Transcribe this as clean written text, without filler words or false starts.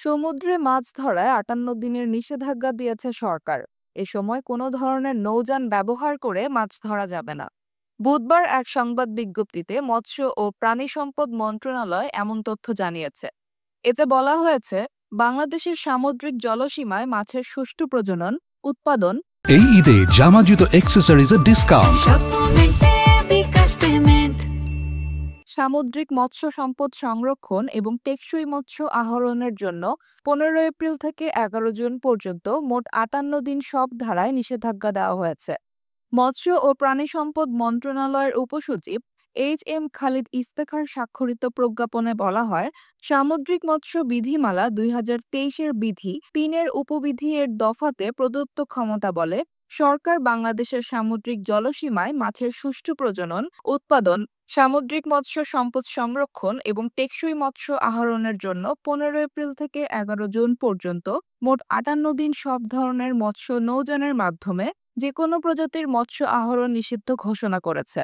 সমুদ্রে মাছ ধরায় ৫৮ দিনের নিষেধাজ্ঞা দিয়েছে সরকার। এ সময় কোনো ধরনের নৌযান ব্যবহার করে মাছ ধরা যাবে না। বুধবার এক সংবাদ বিজ্ঞপ্তিতে মৎস্য ও প্রাণী সম্পদ মন্ত্রণালয় এমন তথ্য জানিয়েছে। এতে বলা হয়েছে, বাংলাদেশের সামুদ্রিক জলসীমায় মাছের সুষ্ঠু প্রজনন, উৎপাদন। এই ঈদে জামা জুতো অ্যাক্সেসরিজের ডিসকাউন্ট। সামুদ্রিক মৎস্য সম্পদ সংরক্ষণ এবং টেকসই মৎস্য আহরণের জন্য ১৫ এপ্রিল থেকে ১১ জুন পর্যন্ত মোট ৫৮ দিন সব ধারায় নিষেধাজ্ঞা দেওয়া হয়েছে। মৎস্য ও প্রাণী সম্পদ মন্ত্রণালয়ের উপসচিব এইচ.এম. খালিদ ইফতেখার স্বাক্ষরিত প্রজ্ঞাপনে বলা হয়, সামুদ্রিক মৎস্য বিধিমালা ২০২৩-এর বিধি ৩-এর উপবিধি এর দফাতে প্রদত্ত ক্ষমতা বলে সরকার বাংলাদেশের সামুদ্রিক জলসীমায় মাছের সুষ্ঠু প্রজনন, উৎপাদন, সামুদ্রিক মৎস্য সম্পদ সংরক্ষণ এবং টেকসই মৎস্য আহরণের জন্য ১৫ এপ্রিল থেকে ১১ জুন পর্যন্ত মোট ৫৮ দিন সব ধরনের মৎস্য নৌযানের মাধ্যমে যেকোনো প্রজাতির মৎস্য আহরণ নিষিদ্ধ ঘোষণা করেছে।